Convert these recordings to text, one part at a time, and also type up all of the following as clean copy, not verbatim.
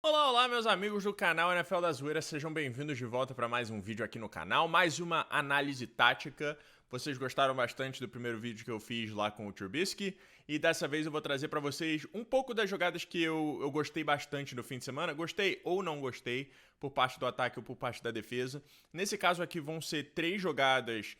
Olá, olá, meus amigos do canal NFL da Zoeira, sejam bem-vindos de volta para mais um vídeo aqui no canal, mais uma análise tática. Vocês gostaram bastante do primeiro vídeo que eu fiz lá com o Trubisky, e dessa vez eu vou trazer para vocês um pouco das jogadas que eu gostei bastante no fim de semana, gostei ou não gostei, por parte do ataque ou por parte da defesa. Nesse caso aqui vão ser 3 jogadas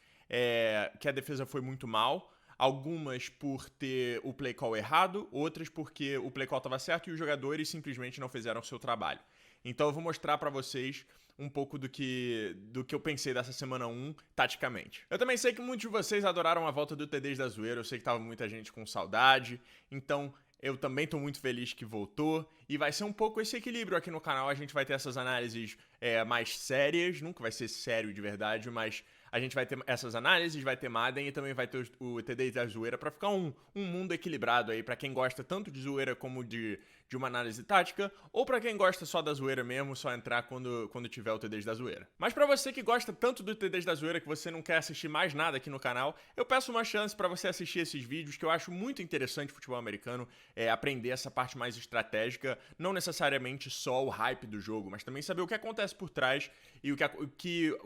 que a defesa foi muito mal. Algumas por ter o play call errado, outras porque o play call estava certo e os jogadores simplesmente não fizeram o seu trabalho. Então eu vou mostrar para vocês um pouco do que eu pensei dessa semana 1, taticamente. Eu também sei que muitos de vocês adoraram a volta do TDs da Zoeira, eu sei que tava muita gente com saudade, então eu também tô muito feliz que voltou, e vai ser um pouco esse equilíbrio aqui no canal. A gente vai ter essas análises mais sérias, nunca vai ser sério de verdade, mas a gente vai ter essas análises, vai ter Madden e também vai ter o TD da zoeira pra ficar um mundo equilibrado aí pra quem gosta tanto de zoeira como de uma análise tática, ou pra quem gosta só da zoeira mesmo, só entrar quando tiver o TD da zoeira. Mas pra você que gosta tanto do TD da zoeira que você não quer assistir mais nada aqui no canal, eu peço uma chance pra você assistir esses vídeos que eu acho muito interessante futebol americano, aprender essa parte mais estratégica, não necessariamente só o hype do jogo, mas também saber o que acontece por trás e o que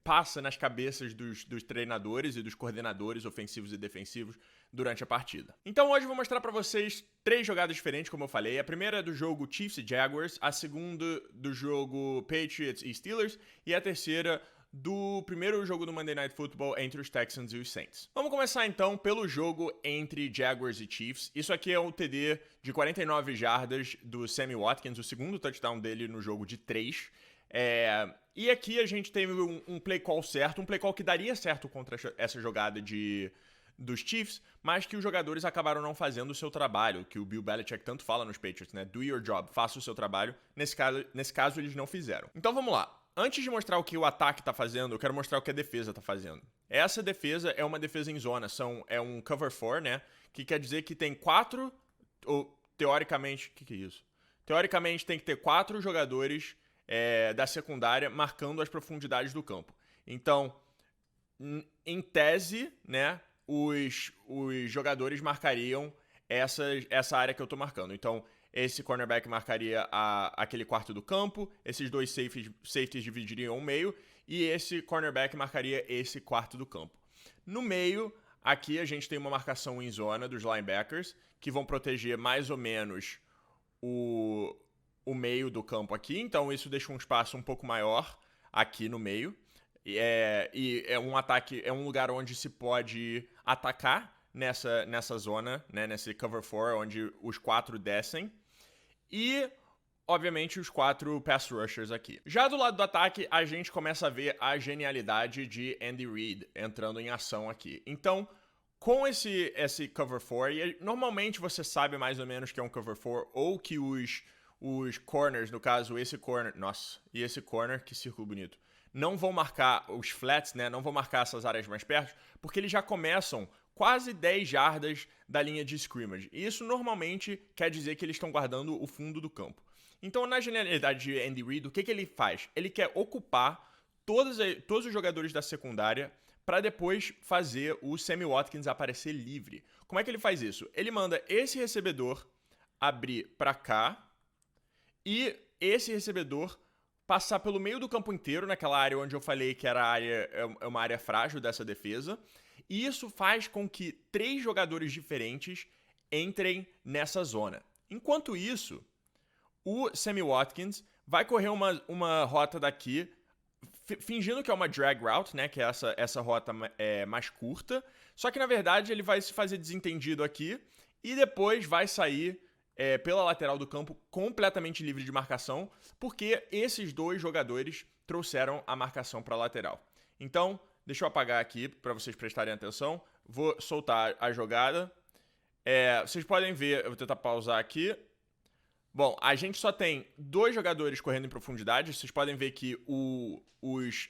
passa nas cabeças dos treinadores e dos coordenadores ofensivos e defensivos durante a partida. Então hoje eu vou mostrar pra vocês 3 jogadas diferentes, como eu falei. A primeira é do jogo Chiefs e Jaguars, a segunda do jogo Patriots e Steelers, e a terceira do primeiro jogo do Monday Night Football entre os Texans e os Saints. Vamos começar então pelo jogo entre Jaguars e Chiefs. Isso aqui é um TD de 49 jardas do Sammy Watkins, o segundo touchdown dele no jogo de 3. E aqui a gente teve um play call certo, um play call que daria certo contra essa jogada dos Chiefs, mas que os jogadores acabaram não fazendo o seu trabalho, que o Bill Belichick tanto fala nos Patriots, né? Do your job, faça o seu trabalho. Nesse caso eles não fizeram. Então vamos lá. Antes de mostrar o que o ataque tá fazendo, eu quero mostrar o que a defesa tá fazendo. Essa defesa é uma defesa em zona, é um cover 4, né? Que quer dizer que tem 4, ou teoricamente, o que é isso? Teoricamente tem que ter 4 jogadores da secundária marcando as profundidades do campo. Então, em tese, né, os jogadores marcariam essa área que eu estou marcando. Então, esse cornerback marcaria aquele quarto do campo, esses dois safeties dividiriam o meio, e esse cornerback marcaria esse quarto do campo. No meio, aqui a gente tem uma marcação em zona dos linebackers, que vão proteger mais ou menos o meio do campo aqui, então isso deixa um espaço um pouco maior aqui no meio. E é um ataque, é um lugar onde se pode atacar nessa zona, né, nesse cover 4, onde os 4 descem. E, obviamente, os 4 pass rushers aqui. Já do lado do ataque, a gente começa a ver a genialidade de Andy Reid entrando em ação aqui. Então, com esse cover 4, e normalmente você sabe mais ou menos que é um cover 4, ou que os corners, no caso esse corner, nossa, e esse corner, que círculo bonito, não vão marcar os flats, né, não vão marcar essas áreas mais perto, porque eles já começam quase 10 jardas da linha de scrimmage. E isso normalmente quer dizer que eles estão guardando o fundo do campo. Então, na genialidade de Andy Reid, o que ele faz? Ele quer ocupar todos os jogadores da secundária para depois fazer o Sammy Watkins aparecer livre. Como é que ele faz isso? Ele manda esse recebedor abrir para cá, e esse recebedor passar pelo meio do campo inteiro, naquela área onde eu falei que era uma área frágil dessa defesa. E isso faz com que 3 jogadores diferentes entrem nessa zona. Enquanto isso, o Sammy Watkins vai correr uma rota daqui, fingindo que é uma drag route, né, que é essa rota mais curta. Só que, na verdade, ele vai se fazer desentendido aqui e depois vai sair pela lateral do campo, completamente livre de marcação, porque esses 2 jogadores trouxeram a marcação para a lateral. Então, deixa eu apagar aqui para vocês prestarem atenção. Vou soltar a jogada. Vocês podem ver, eu vou tentar pausar aqui. Bom, a gente só tem 2 jogadores correndo em profundidade. Vocês podem ver que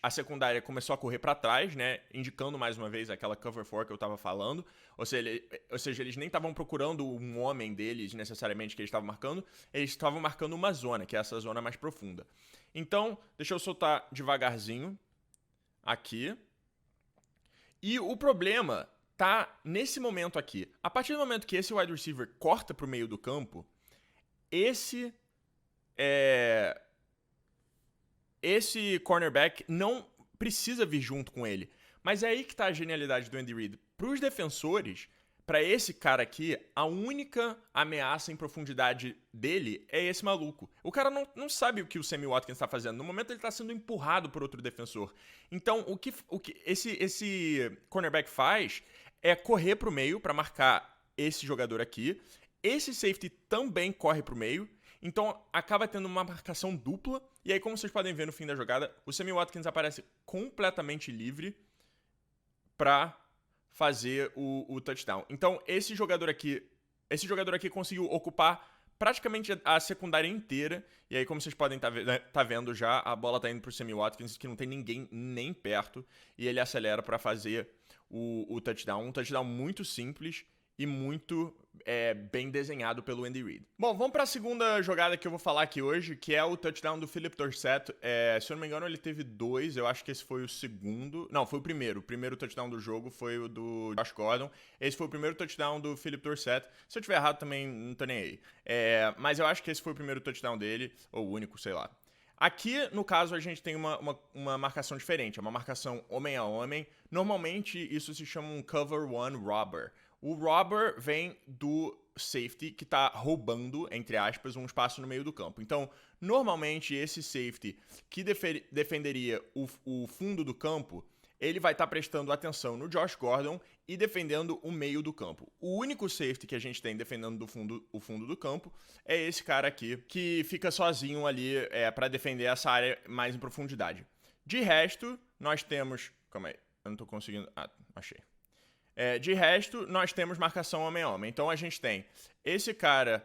a secundária começou a correr para trás, né? Indicando mais uma vez aquela cover 4 que eu estava falando. Ou seja, eles nem estavam procurando um homem deles necessariamente que eles estavam marcando. Eles estavam marcando uma zona, que é essa zona mais profunda. Então, deixa eu soltar devagarzinho aqui. E o problema tá nesse momento aqui. A partir do momento que esse wide receiver corta para o meio do campo, esse esse cornerback não precisa vir junto com ele. Mas é aí que tá a genialidade do Andy Reid. Para os defensores, para esse cara aqui, a única ameaça em profundidade dele é esse maluco. O cara não sabe o que o Sammy Watkins está fazendo. No momento ele está sendo empurrado por outro defensor. Então o que esse cornerback faz é correr para o meio para marcar esse jogador aqui. Esse safety também corre para o meio. Então acaba tendo uma marcação dupla. E aí, como vocês podem ver no fim da jogada, o Sammy Watkins aparece completamente livre para fazer o touchdown. Então, esse jogador aqui conseguiu ocupar praticamente a secundária inteira. E aí, como vocês podem tá vendo já, a bola tá indo pro Sammy Watkins, que não tem ninguém nem perto. E ele acelera para fazer o touchdown. Um touchdown muito simples e muito bem desenhado pelo Andy Reid. Bom, vamos para a segunda jogada que eu vou falar aqui hoje, que é o touchdown do Phillip Dorsett. Se eu não me engano, ele teve 2, eu acho que esse foi o segundo. Não, foi o primeiro. O primeiro touchdown do jogo foi o do Josh Gordon. Esse foi o primeiro touchdown do Phillip Dorsett. Se eu tiver errado também, não tô nem aí. Mas eu acho que esse foi o primeiro touchdown dele, ou o único, sei lá. Aqui, no caso, a gente tem uma marcação diferente. É uma marcação homem a homem. Normalmente, isso se chama um cover one robber. O robber vem do safety que está roubando, entre aspas, um espaço no meio do campo. Então, normalmente, esse safety que defenderia o fundo do campo, ele vai estar prestando atenção no Josh Gordon e defendendo o meio do campo. O único safety que a gente tem defendendo o fundo do campo é esse cara aqui, que fica sozinho ali para defender essa área mais em profundidade. De resto, nós temos... Calma aí, eu não estou conseguindo... Ah, achei. De resto, nós temos marcação homem a homem. Então, a gente tem esse cara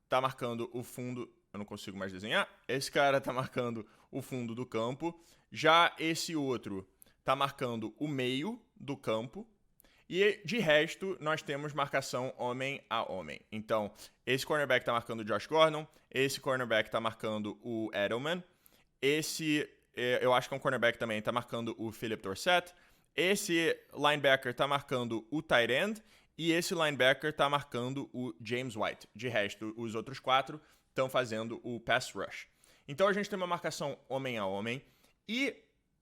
tá marcando o fundo... Eu não consigo mais desenhar. Esse cara tá marcando o fundo do campo. Já esse outro tá marcando o meio do campo. E, de resto, nós temos marcação homem a homem. Então, esse cornerback tá marcando o Josh Gordon. Esse cornerback tá marcando o Edelman. Esse, eu acho que é um cornerback também, tá marcando o Phillip Dorsett. Esse linebacker tá marcando o tight end e esse linebacker tá marcando o James White. De resto, os outros 4 estão fazendo o pass rush. Então a gente tem uma marcação homem a homem e,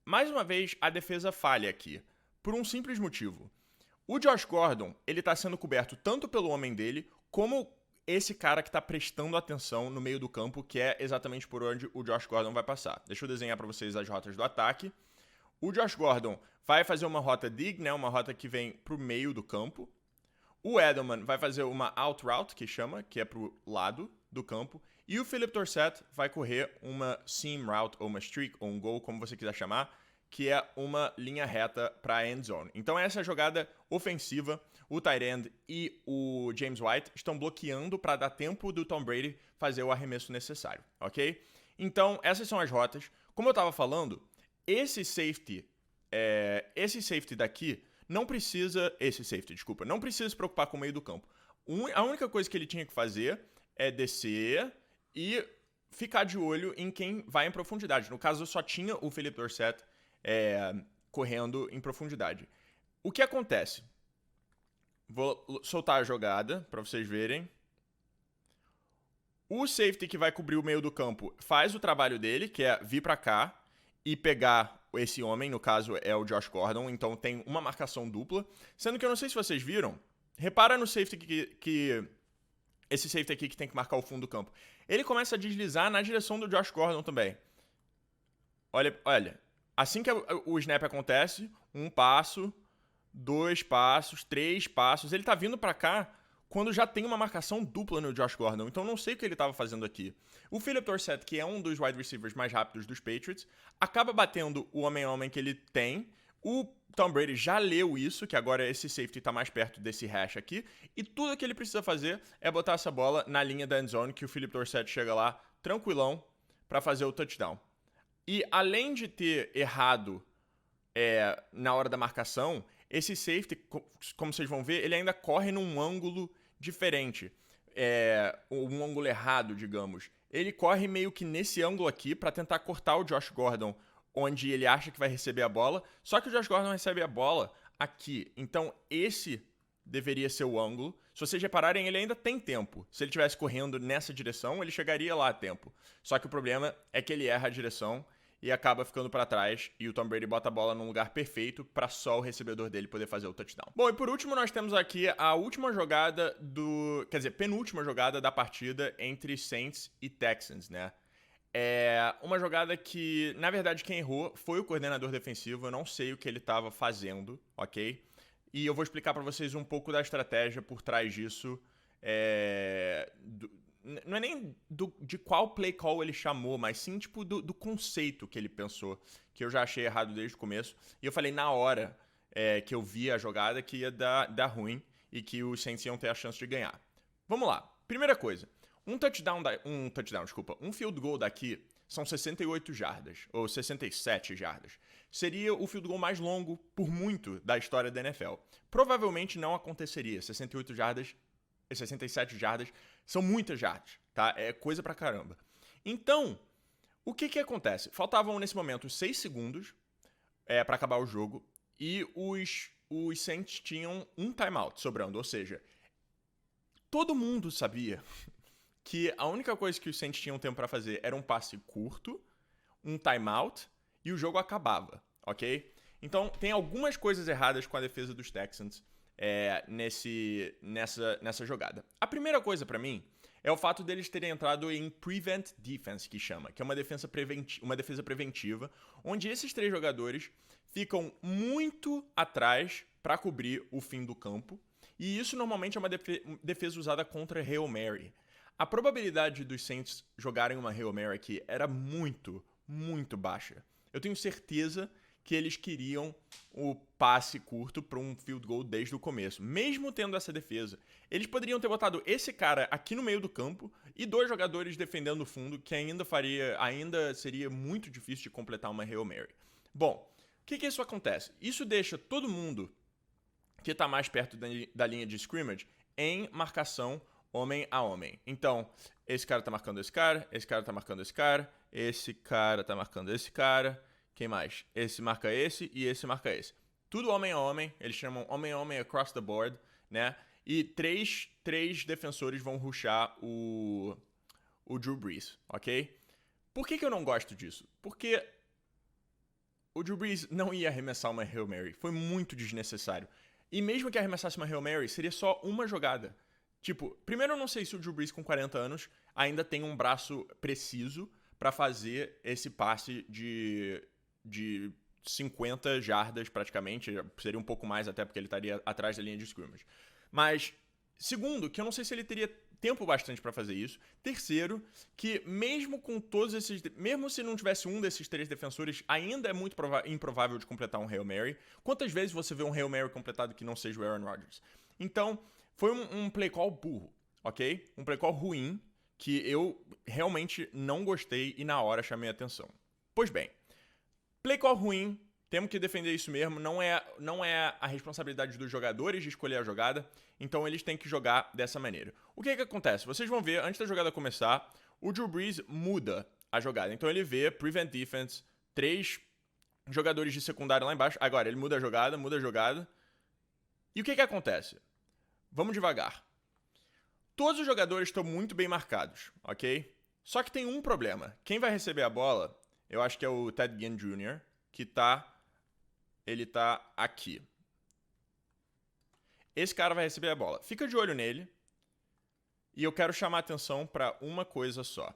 mais uma vez, a defesa falha aqui, por um simples motivo. O Josh Gordon, ele tá sendo coberto tanto pelo homem dele, como esse cara que tá prestando atenção no meio do campo, que é exatamente por onde o Josh Gordon vai passar. Deixa eu desenhar para vocês as rotas do ataque. O Josh Gordon vai fazer uma rota dig, né, uma rota que vem para o meio do campo. O Edelman vai fazer uma out route, que chama, que é para o lado do campo. E o Phillip Dorsett vai correr uma seam route, ou uma streak, ou um goal, como você quiser chamar, que é uma linha reta para a end zone. Então essa é a jogada ofensiva. O tight end e o James White estão bloqueando para dar tempo do Tom Brady fazer o arremesso necessário, ok? Então essas são as rotas. Como eu estava falando... Esse safety daqui não precisa se preocupar com o meio do campo. A única coisa que ele tinha que fazer é descer e ficar de olho em quem vai em profundidade. No caso, só tinha o Phillip Dorsett correndo em profundidade. O que acontece? Vou soltar a jogada para vocês verem. O safety que vai cobrir o meio do campo faz o trabalho dele, que é vir para cá e pegar esse homem, no caso é o Josh Gordon, então tem uma marcação dupla. Sendo que eu não sei se vocês viram, repara no safety que esse safety aqui que tem que marcar o fundo do campo. Ele começa a deslizar na direção do Josh Gordon também. Olha, assim que o snap acontece, 1 passo, 2 passos, 3 passos, ele tá vindo pra cá quando já tem uma marcação dupla no Josh Gordon. Então não sei o que ele estava fazendo aqui. O Phillip Dorsett, que é um dos wide receivers mais rápidos dos Patriots, acaba batendo o homem a homem que ele tem. O Tom Brady já leu isso, que agora esse safety está mais perto desse hash aqui. E tudo que ele precisa fazer é botar essa bola na linha da end zone, que o Phillip Dorsett chega lá tranquilão para fazer o touchdown. E além de ter errado na hora da marcação, esse safety, como vocês vão ver, ele ainda corre num ângulo diferente, um ângulo errado, digamos. Ele corre meio que nesse ângulo aqui para tentar cortar o Josh Gordon, onde ele acha que vai receber a bola, só que o Josh Gordon recebe a bola aqui. Então esse deveria ser o ângulo. Se vocês repararem, ele ainda tem tempo. Se ele estivesse correndo nessa direção, ele chegaria lá a tempo. Só que o problema é que ele erra a direção e acaba ficando para trás, e o Tom Brady bota a bola num lugar perfeito para só o recebedor dele poder fazer o touchdown. Bom, e por último nós temos aqui a última jogada penúltima jogada da partida entre Saints e Texans, né? É uma jogada que, na verdade, quem errou foi o coordenador defensivo. Eu não sei o que ele estava fazendo, ok? E eu vou explicar para vocês um pouco da estratégia por trás disso. Não é nem de qual play call ele chamou, mas sim tipo do conceito que ele pensou, que eu já achei errado desde o começo. E eu falei na hora que eu vi a jogada que ia dar ruim e que os Saints iam ter a chance de ganhar. Vamos lá. Primeira coisa. Um field goal daqui são 68 jardas, ou 67 jardas. Seria o field goal mais longo, por muito, da história da NFL. Provavelmente não aconteceria. 68 jardas e 67 jardas são muitas jardas, tá? É coisa pra caramba. Então, o que acontece? Faltavam, nesse momento, 6 segundos pra acabar o jogo, e os Saints tinham um timeout sobrando, ou seja, todo mundo sabia que a única coisa que os Saints tinham tempo pra fazer era um passe curto, um timeout, e o jogo acabava, ok? Então, tem algumas coisas erradas com a defesa dos Texans nessa jogada. A primeira coisa pra mim é o fato deles terem entrado em prevent defense, que chama, que é uma defesa preventiva, onde esses 3 jogadores ficam muito atrás pra cobrir o fim do campo, e isso normalmente é uma defesa usada contra Hail Mary. A probabilidade dos Saints jogarem uma Hail Mary aqui era muito, muito baixa. Eu tenho certeza que eles queriam o passe curto para um field goal desde o começo. Mesmo tendo essa defesa, eles poderiam ter botado esse cara aqui no meio do campo e 2 jogadores defendendo o fundo, que ainda seria muito difícil de completar uma Hail Mary. Bom, o que isso acontece? Isso deixa todo mundo que está mais perto da linha de scrimmage em marcação homem a homem. Então, esse cara tá marcando esse cara, esse cara tá marcando esse cara, esse cara tá marcando esse cara, quem mais? Esse marca esse e esse marca esse. Tudo homem a homem, eles chamam homem a homem across the board, né? E três defensores vão rushar o Drew Brees, ok? Por que eu não gosto disso? Porque o Drew Brees não ia arremessar uma Hail Mary, foi muito desnecessário. E mesmo que arremessasse uma Hail Mary, seria só uma jogada. Tipo, primeiro eu não sei se o Drew Brees com 40 anos ainda tem um braço preciso pra fazer esse passe de 50 jardas praticamente, seria um pouco mais até porque ele estaria atrás da linha de scrimmage. Mas, segundo, que eu não sei se ele teria tempo bastante pra fazer isso. Terceiro, que mesmo com todos esses, mesmo se não tivesse um desses 3 defensores, ainda é muito improvável de completar um Hail Mary. Quantas vezes você vê um Hail Mary completado que não seja o Aaron Rodgers? Então, foi um play call burro, ok? Um play call ruim, que eu realmente não gostei e na hora chamei a atenção. Pois bem, play call ruim, temos que defender isso mesmo, não é a responsabilidade dos jogadores de escolher a jogada, então eles têm que jogar dessa maneira. O que acontece? Vocês vão ver, antes da jogada começar, o Drew Brees muda a jogada. Então ele vê Prevent Defense, 3 jogadores de secundária lá embaixo, agora ele muda a jogada, e o que acontece? Vamos devagar. Todos os jogadores estão muito bem marcados, ok? Só que tem um problema. Quem vai receber a bola, eu acho que é o Ted Ginn Jr., que ele tá aqui. Esse cara vai receber a bola. Fica de olho nele. E eu quero chamar a atenção para uma coisa só.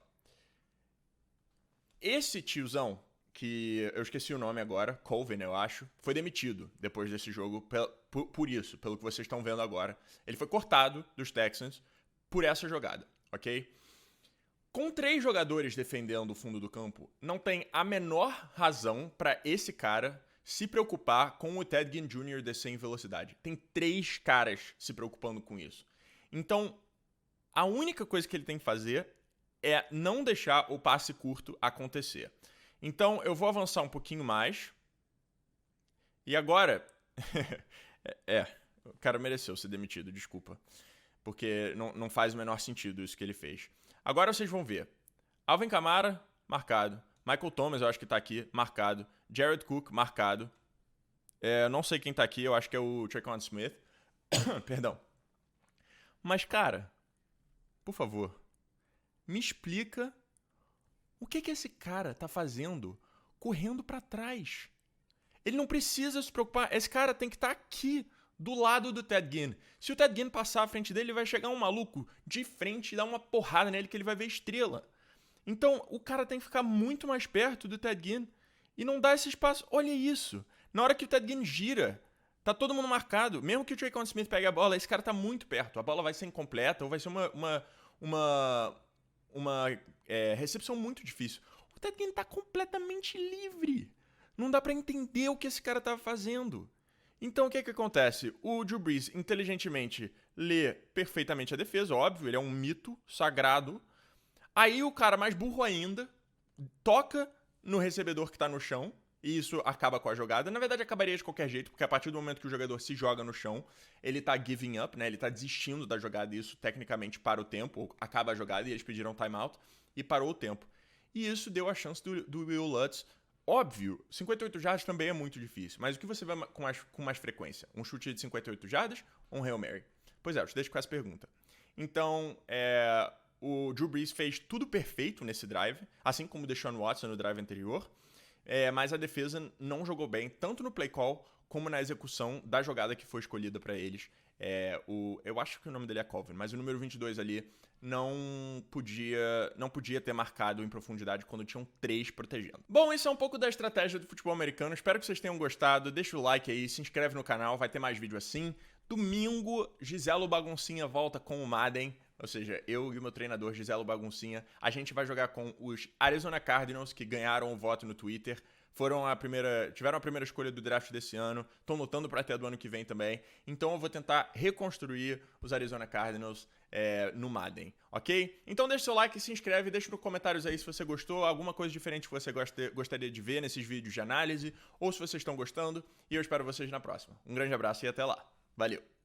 Esse tiozão, que eu esqueci o nome agora, Colvin, eu acho, foi demitido depois desse jogo por isso, pelo que vocês estão vendo agora. Ele foi cortado dos Texans por essa jogada, ok? Com 3 jogadores defendendo o fundo do campo, não tem a menor razão para esse cara se preocupar com o Ted Ginn Jr. descer em velocidade. Tem 3 caras se preocupando com isso. Então, a única coisa que ele tem que fazer é não deixar o passe curto acontecer. Então, eu vou avançar um pouquinho mais. E agora... o cara mereceu ser demitido, desculpa. Porque não faz o menor sentido isso que ele fez. Agora vocês vão ver. Alvin Kamara, marcado. Michael Thomas, eu acho que tá aqui, marcado. Jared Cook, marcado. Não sei quem tá aqui, eu acho que é o Tre'Quan Smith. Perdão. Mas, cara, por favor, me explica o que esse cara tá fazendo correndo pra trás. Ele não precisa se preocupar. Esse cara tem que estar aqui, do lado do Ted Ginn. Se o Ted Ginn passar à frente dele, vai chegar um maluco de frente e dar uma porrada nele que ele vai ver estrela. Então, o cara tem que ficar muito mais perto do Ted Ginn e não dar esse espaço. Olha isso. Na hora que o Ted Ginn gira, tá todo mundo marcado. Mesmo que o Tre'Quan Smith pegue a bola, esse cara tá muito perto. A bola vai ser incompleta ou vai ser uma recepção muito difícil. O Ted Ginn tá completamente livre. Não dá pra entender o que esse cara tava fazendo. Então, o que acontece? O Drew Brees, inteligentemente, lê perfeitamente a defesa, óbvio, ele é um mito sagrado. Aí o cara, mais burro ainda, toca no recebedor que tá no chão, e isso acaba com a jogada. Na verdade, acabaria de qualquer jeito, porque a partir do momento que o jogador se joga no chão, ele tá giving up, né? Ele tá desistindo da jogada, e isso tecnicamente para o tempo, acaba a jogada, e eles pediram timeout, e parou o tempo. E isso deu a chance do Will Lutz. Óbvio, 58 jardas também é muito difícil, mas o que você vai com mais frequência? Um chute de 58 jardas ou um Hail Mary? Pois é, eu te deixo com essa pergunta. Então, o Drew Brees fez tudo perfeito nesse drive, assim como o Deshaun Watson no drive anterior, mas a defesa não jogou bem, tanto no play call como na execução da jogada que foi escolhida para eles. Eu acho que o nome dele é Colvin, mas o número 22 ali não podia ter marcado em profundidade quando tinham 3 protegendo. Bom, isso é um pouco da estratégia do futebol americano. Espero que vocês tenham gostado. Deixa o like aí, se inscreve no canal, vai ter mais vídeo assim. Domingo, Giselo Baguncinha volta com o Madden. Ou seja, eu e o meu treinador, Giselo Baguncinha, a gente vai jogar com os Arizona Cardinals, que ganharam o voto no Twitter. Tiveram a primeira escolha do draft desse ano, estão lutando para ter do ano que vem também. Então eu vou tentar reconstruir os Arizona Cardinals no Madden, ok? Então deixa seu like, se inscreve, deixa nos comentários aí se você gostou, alguma coisa diferente que você gostaria de ver nesses vídeos de análise, ou se vocês estão gostando, e eu espero vocês na próxima. Um grande abraço e até lá. Valeu!